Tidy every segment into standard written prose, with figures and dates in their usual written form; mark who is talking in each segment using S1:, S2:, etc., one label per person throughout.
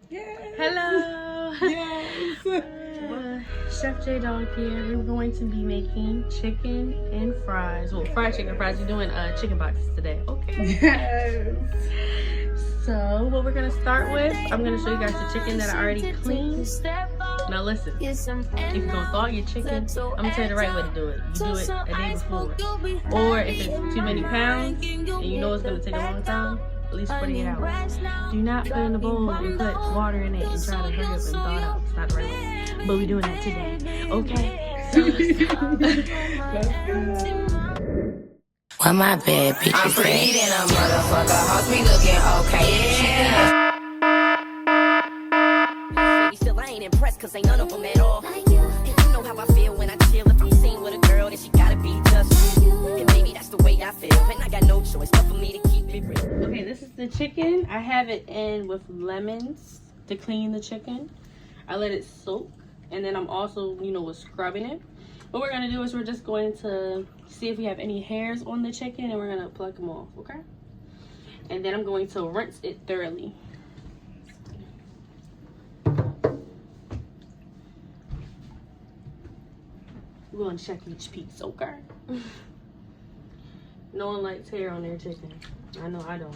S1: Yes.
S2: Hello.
S1: Yes.
S2: Chef J Dog here. We're going to be making chicken and fries. Well, fried chicken fries. We're doing chicken boxes today. Okay.
S1: Yes.
S2: So what we're gonna start with, I'm gonna show you guys the chicken that I already cleaned. Now listen, if you're gonna thaw your chicken, I'm gonna tell you the right way to do it. You do it a day before. Or if it's too many pounds and you know it's gonna take a long time, at least 48 hours. Do not put in a bowl and put water in it and try to hurry up and thaw it out. It's not the right way. But we're doing that today. Okay? So let's go.
S3: Well, my bad, bitch. I'm pretty than a motherfucker. Hoes be looking okay. Yeah. Still, I ain't impressed cause ain't none of them at all. You know how I feel when I chill. If I'm seen with a girl, then she gotta be just you. And maybe that's the way I feel. And I got no choice but for me to keep it real.
S2: Okay, this is the chicken. I have it in with lemons to clean the chicken. I let it soak. And then I'm also, scrubbing it. What we're gonna do is we're just going to see if we have any hairs on the chicken and we're gonna pluck them off, okay? And then I'm going to rinse it thoroughly. We're gonna check each piece, okay? No one likes hair on their chicken. I know I don't.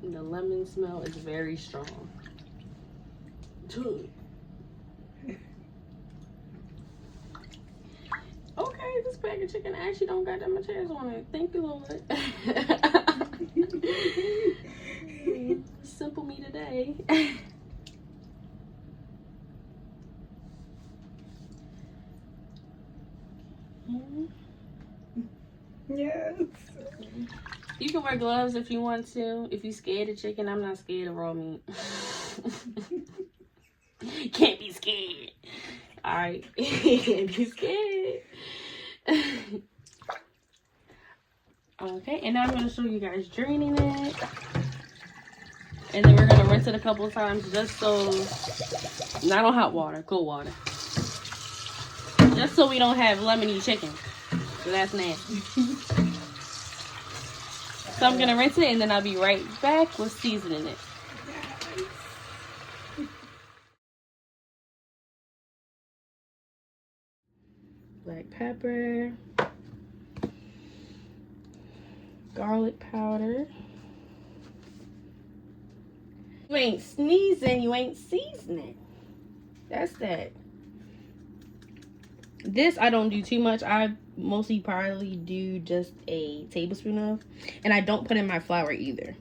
S2: The lemon smell is very strong. Okay, this bag of chicken actually don't got that much hairs on it. Thank you, Lord. Simple me today.
S1: Yes.
S2: You can wear gloves if you want to. If you're scared of chicken, I'm not scared of raw meat. Can't be scared. Alright. Can't be scared. Okay, and now I'm going to show you guys draining it. And then we're going to rinse it a couple of times just so, not on hot water, cold water. Just so we don't have lemony chicken. So that's nasty. So I'm going to rinse it and then I'll be right back with seasoning it. Black pepper. Garlic powder. You ain't sneezing, you ain't seasoning. That's that. This I don't do too much. I mostly probably do just a tablespoon of. And I don't put in my flour either.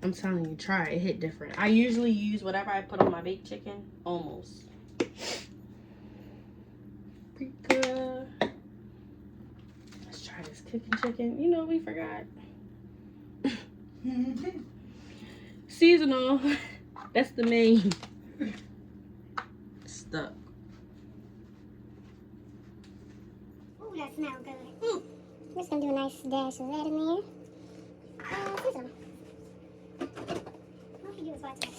S2: I'm telling you, try it. It hit different. I usually use whatever I put on my baked chicken. Almost. Paprika. Let's try this cooking chicken. You know, we forgot. Seasonal. That's the main stuff.
S4: Ooh, that smells good. We're just gonna do a nice dash of that in there. Seasonal. What can you do is watch that.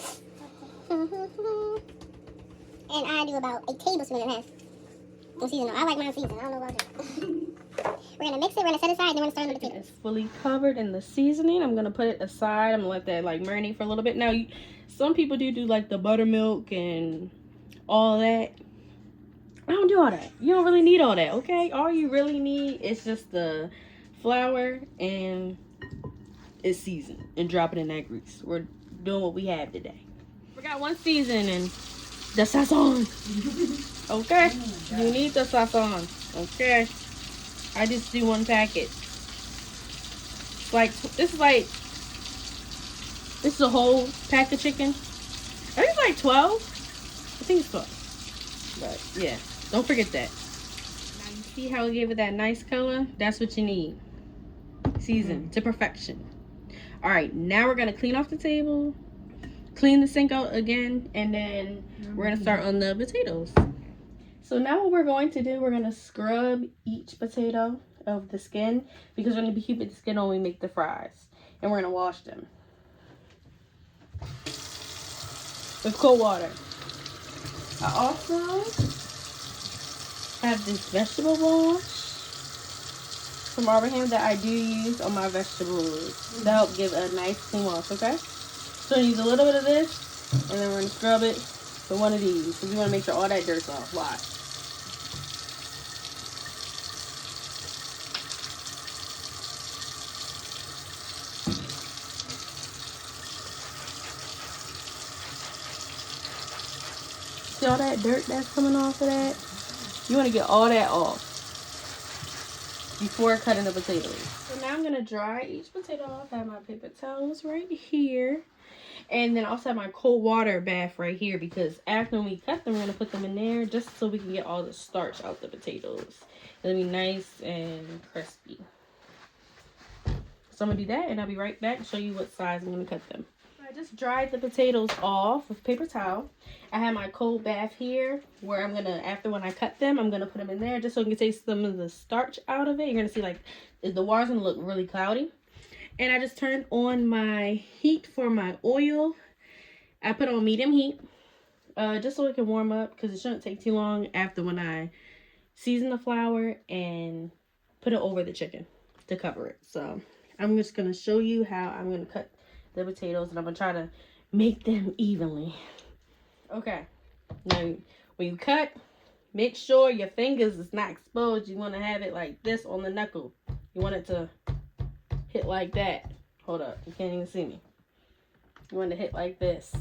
S4: And I do about a tablespoon and a half of seasonal. I like mine seasoned. I don't know about you. We're gonna mix it. We're gonna set it aside, and then we're gonna start on the potatoes.
S2: It's fully covered in the seasoning. I'm gonna put it aside. I'm gonna let that like marinate for a little bit. Now, some people do like the buttermilk and all that. I don't do all that. You don't really need all that, okay? All you really need is just the flour and it's seasoned and drop it in that grease. We're doing what we have today. We got one seasoning, the sazon. Okay? You need the sazon. Okay? I just do one packet. This is a whole pack of chicken. I think it's like 12. I think it's 12. But yeah, don't forget that. Now you see how it gave it that nice color? That's what you need. Season to perfection. All right, now we're gonna clean off the table, clean the sink out again, and then we're gonna start on the potatoes. So now what we're going to do, we're going to scrub each potato of the skin because we're going to be keeping the skin on when we make the fries. And we're going to wash them with cold water. I also have this vegetable wash from Abraham that I do use on my vegetables to help give a nice clean wash, okay? So I use a little bit of this, and then we're going to scrub it with one of these because we want to make sure all that dirt's off. Watch. See all that dirt that's coming off of that? You want to get all that off before cutting the potatoes. So now I'm going to dry each potato off. I have my paper towels right here. And then I also have my cold water bath right here because after we cut them, we're going to put them in there just so we can get all the starch out the potatoes. It'll be nice and crispy. So I'm going to do that and I'll be right back to show you what size I'm going to cut them. I just dried the potatoes off with paper towel. I have my cold bath here where I'm going to, after when I cut them, I'm going to put them in there just so you can take some of the starch out of it. You're going to see like the water's going to look really cloudy. And I just turned on my heat for my oil. I put on medium heat just so it can warm up because it shouldn't take too long after when I season the flour and put it over the chicken to cover it. So I'm just going to show you how I'm going to cut the potatoes and I'm going to try to make them evenly. Okay. Now, when you cut, make sure your fingers is not exposed. You want to have it like this on the knuckle. You want it to hit like that. Hold up. You can't even see me. You want to hit like this.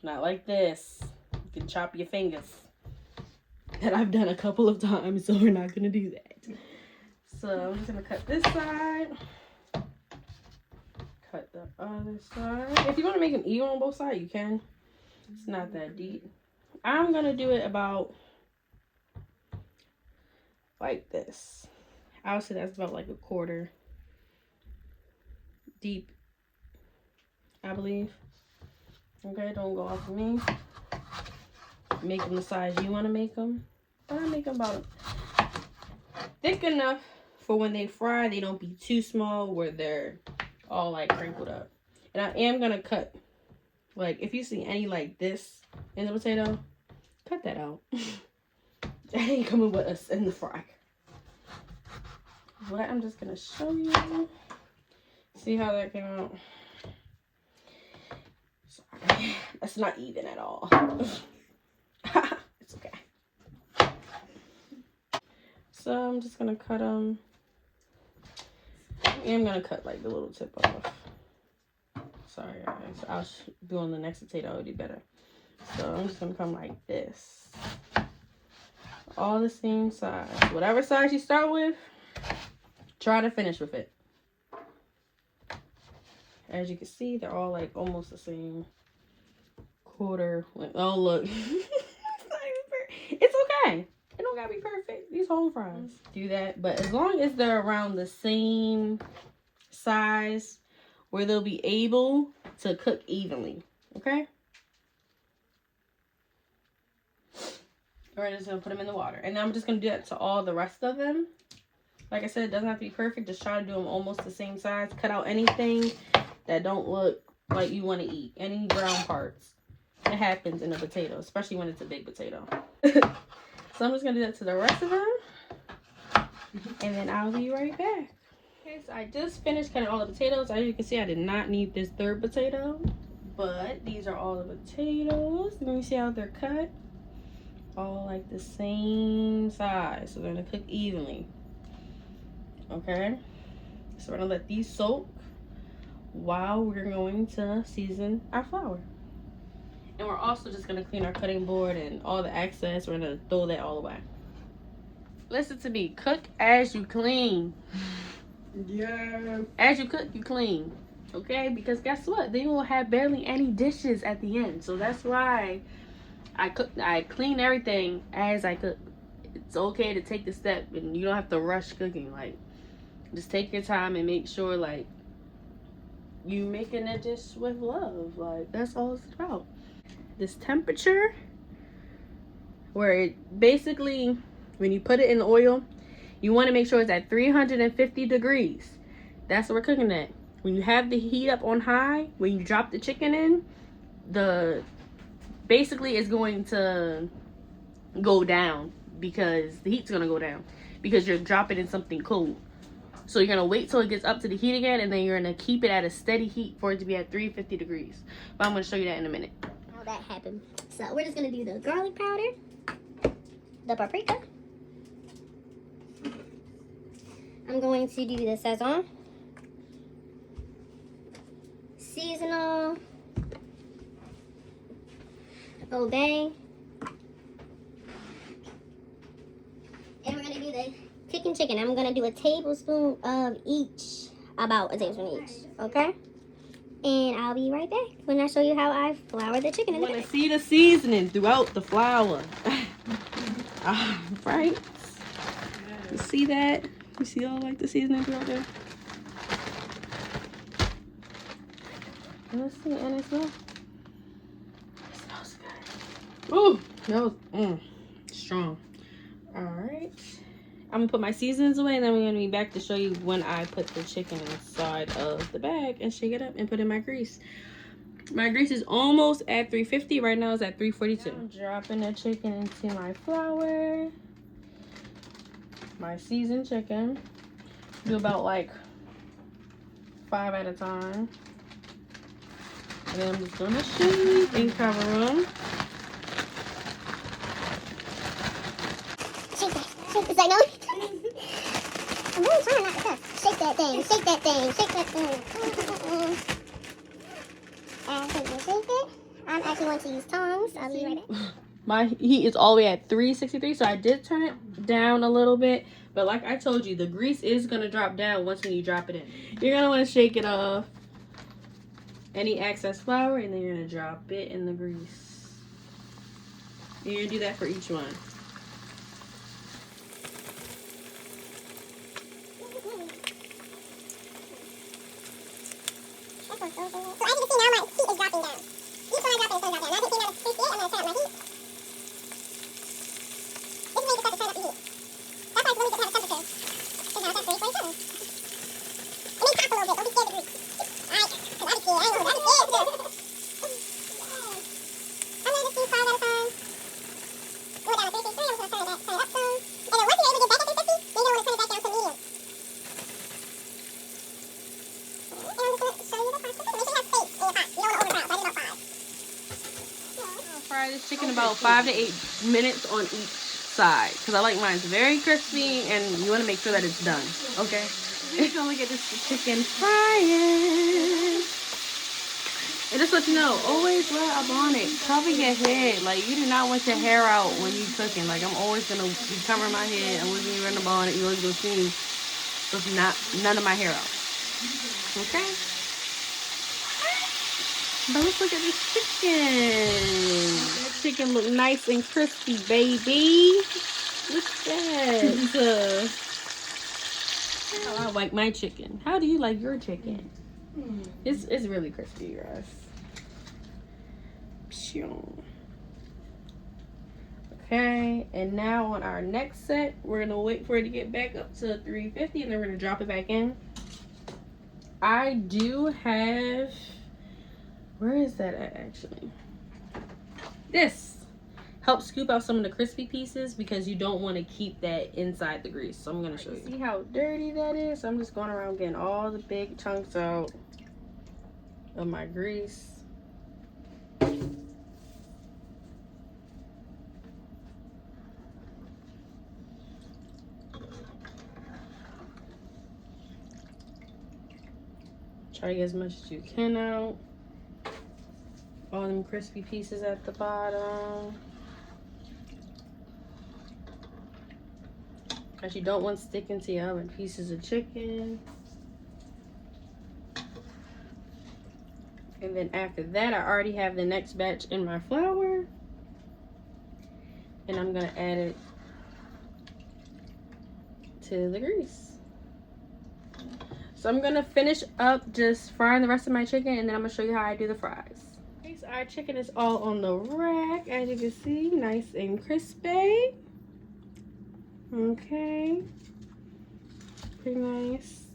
S2: Not like this. You can chop your fingers. That I've done a couple of times, so we're not going to do that. So I'm just going to cut this side. Cut the other side. If you want to make them even on both sides, you can. It's not that deep. I'm going to do it about like this. I would say that's about like a quarter deep, I believe. Okay, don't go off of me. Make them the size you want to make them. But I make them about thick enough for when they fry, they don't be too small where they're all like crinkled up. And I am going to cut, like if you see any like this in the potato, cut that out. That ain't coming with us in the fry. But I'm just going to show you. See how that came out? Sorry. That's not even at all. It's okay. So I'm just going to cut them. I'm going to cut like the little tip off. Sorry guys. I'll do on the next potato. It'll be better. So I'm just going to come like this. All the same size. Whatever size you start with, try to finish with it. As you can see, they're all like almost the same quarter. Oh, look. It's okay. It don't gotta be perfect. These home fries do that. But as long as they're around the same size where they'll be able to cook evenly. Okay? We're just gonna put them in the water. And then I'm just gonna do that to all the rest of them. Like I said, it doesn't have to be perfect. Just try to do them almost the same size. Cut out anything that don't look like you want to eat. Any brown parts. It happens in a potato, especially when it's a big potato. So I'm just going to do that to the rest of them. And then I'll be right back. Okay, so I just finished cutting all the potatoes. As you can see, I did not need this third potato. But these are all the potatoes. Let me see how they're cut. All like the same size. So they're going to cook evenly. Okay. So we're going to let these soak while we're going to season our flour. And we're also just going to clean our cutting board and all the excess. We're going to throw that all away. Listen to me. Cook as you clean.
S1: Yeah.
S2: As you cook, you clean. Okay? Because guess what? Then you will have barely any dishes at the end. So that's why I clean everything as I cook. It's okay to take the step and you don't have to rush cooking. Like, just take your time and make sure, like, you making a dish with love. Like, that's all it's about. This temperature, where it basically, when you put it in the oil, you want to make sure it's at 350 degrees. That's what we're cooking at. When you have the heat up on high, when you drop the chicken in, the basically it's going to go down because the heat's gonna go down because you're dropping in something cold. So you're gonna wait till it gets up to the heat again, and then you're gonna keep it at a steady heat for it to be at 350 degrees. But I'm gonna show you that in a minute.
S4: How that happened. So we're just gonna do the garlic powder, the paprika. I'm going to do the Sazon, seasonal, Obey, and we're gonna do the chicken. I'm gonna do a tablespoon of each, about a tablespoon each, okay? And I'll be right back when I show you how I flour the chicken.
S2: You want to see the seasoning throughout the flour. Right? You see that? You see all like the seasoning throughout there? Let's see, and it smells good. Ooh, that was strong. All right. I'm gonna put my seasonings away, and then we're gonna be back to show you when I put the chicken inside of the bag and shake it up and put in my grease. My grease is almost at 350. Right now it's at 342. I'm dropping the chicken into my flour. My seasoned chicken. Do about like 5 at a time. And then I'm just gonna shake and cover them.
S4: Shake this, I know. I'm really trying not to cuss. Shake that thing, shake that thing, shake that thing. After you shake it, I'm actually going to use tongs. I'll be right back.
S2: My heat is all the way at 363, so I did turn it down a little bit. But like I told you, the grease is going to drop down once when you drop it in. You're going to want to shake it off any excess flour, and then you're going to drop it in the grease. You're going to do that for each one.
S4: So as you can see now, my heat is dropping down. Each one I drop it, it's going to drop down. Now that it's now it's 58, I'm going to turn up my heat. This is where you can start to turn up the heat. That's why it's really good to have a temperature. So now that's 347. It may pop a little bit, don't be scared of the grease. Alright, because I be scared, I ain't gonna be scared. I'm going to just do 5 at a time. Go down to 363, I'm just going to turn it up some. And then once you're able to get back at 350, then you're going to want to turn it back down to medium. And I'm just going to show you the process. Make sure you have space in your pot. You don't want to overfry it, so I did about 5.
S2: Fry this chicken about 5 to 8 minutes on each side, because I like mine very crispy, and you want to make sure that it's done. Okay. So look at this chicken frying. And just let you know, always wear a bonnet. Cover your head. Like, you do not want your hair out when you cooking. Like, I'm always gonna be covering my head. I'm always gonna be wearing a bonnet. You always gonna see me with none of my hair out. Okay. But let's look at this chicken. That chicken look nice and crispy, baby. Look at that. How I like my chicken. How do you like your chicken? It's really crispy, you guys. Okay, and now on our next set, we're gonna wait for it to get back up to 350, and then we're gonna drop it back in. I do have, where is that at actually? This helps scoop out some of the crispy pieces because you don't want to keep that inside the grease. So I'm gonna show you. See how dirty that is? I'm just going around getting all the big chunks out of my grease. Try to get as much as you can out. All them crispy pieces at the bottom. Because you don't want sticking to your oven pieces of chicken. And then after that, I already have the next batch in my flour. And I'm going to add it to the grease. So I'm going to finish up just frying the rest of my chicken, and then I'm going to show you how I do the fries. Okay, so our chicken is all on the rack, as you can see, nice and crispy. Okay, pretty nice.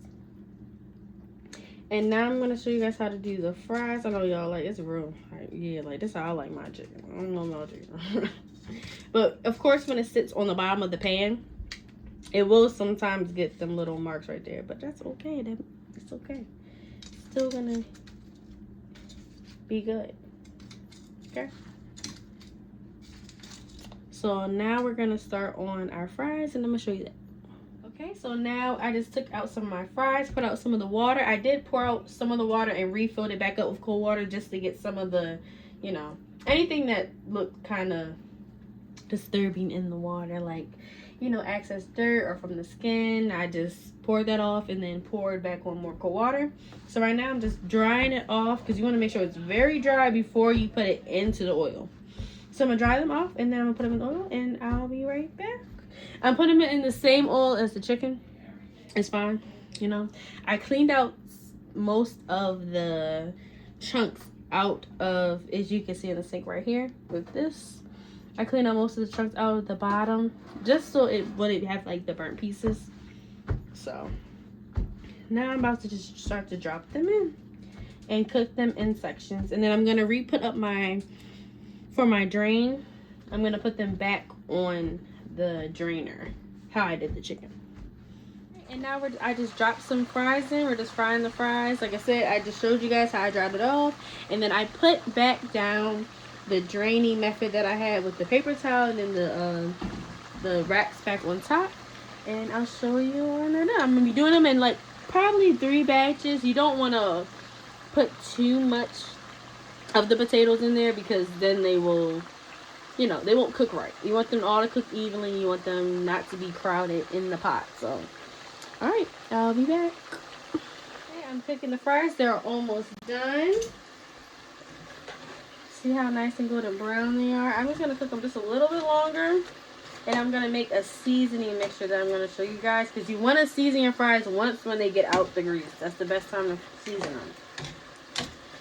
S2: And now I'm gonna show you guys how to do the fries. I know y'all like it's real. Like, yeah, like this is how I like my chicken. I don't know my chicken. But of course, when it sits on the bottom of the pan, it will sometimes get them little marks right there. But that's okay. It's okay. Still gonna be good. Okay. So now we're gonna start on our fries, and I'm gonna show you that. Okay, so now I just took out some of my fries, put out some of the water. I did pour out some of the water and refilled it back up with cold water just to get some of the, you know, anything that looked kind of disturbing in the water, like, you know, excess dirt or from the skin. I just poured that off and then poured back on more cold water. So right now I'm just drying it off because you want to make sure it's very dry before you put it into the oil. So I'm gonna dry them off and then I'm gonna put them in the oil and I'll be right back. I'm putting it in the same oil as the chicken. It's fine, you know. I cleaned out most of the chunks out of, as you can see in the sink right here with this. I cleaned out most of the chunks out of the bottom just so it wouldn't have like the burnt pieces. So now I'm about to just start to drop them in and cook them in sections. And then I'm gonna re-put up for my drain, I'm gonna put them back on the drainer, how I did the chicken. And now I just dropped some fries in. We're just frying the fries. Like I said, I just showed you guys how I dried it off. And then I put back down the draining method that I had with the paper towel and then the racks back on top. And I'll show you when they're done. I'm gonna be doing them in like probably 3 batches. You don't wanna put too much of the potatoes in there because then they will, you know, they won't cook right. You want them all to cook evenly. You want them not to be crowded in the pot. So, all right, I'll be back. Okay, I'm cooking the fries. They're almost done. See how nice and golden brown they are? I'm just going to cook them just a little bit longer. And I'm going to make a seasoning mixture that I'm going to show you guys. Because you want to season your fries once when they get out the grease. That's the best time to season them.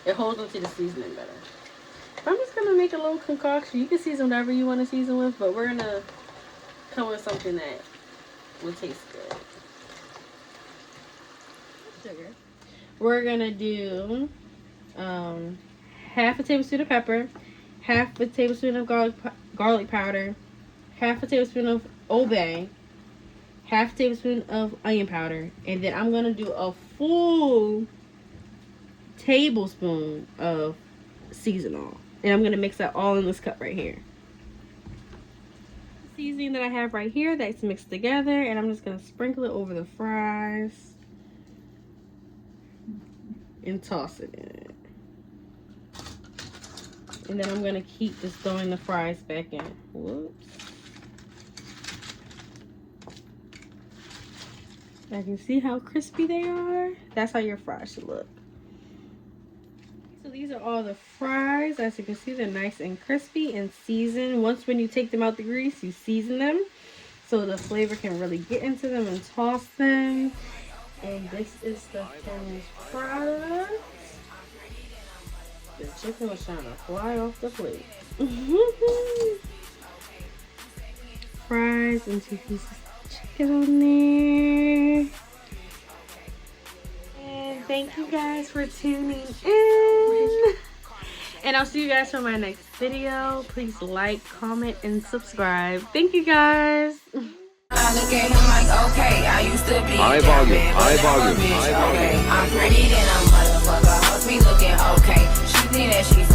S2: It holds them to the seasoning better. I'm just going to make a little concoction. You can season whatever you want to season with, but we're going to come with something that will taste good. Sugar. We're going to do half a tablespoon of pepper, half a tablespoon of garlic powder, half a tablespoon of Old Bay, half a tablespoon of onion powder, and then I'm going to do a full tablespoon of seasonal. And I'm going to mix that all in this cup right here. The seasoning that I have right here, that's mixed together. And I'm just going to sprinkle it over the fries. And toss it in. And then I'm going to keep just throwing the fries back in. Whoops. I can see how crispy they are. That's how your fries should look. So these are all the fries. As you can see, they're nice and crispy and seasoned. Once when you take them out the grease, you season them so the flavor can really get into them and toss them. And this is the finished product. The chicken was trying to fly off the plate. Fries and 2 pieces of chicken on there. And thank you guys for tuning in. And I'll see you guys for my next video. Please like, comment, and subscribe. Thank you guys.
S5: I look at him like, okay, I used to be
S6: high volume.
S5: Okay, I'm pretty, then I'm motherfucker. Hoes be looking okay. She think that she's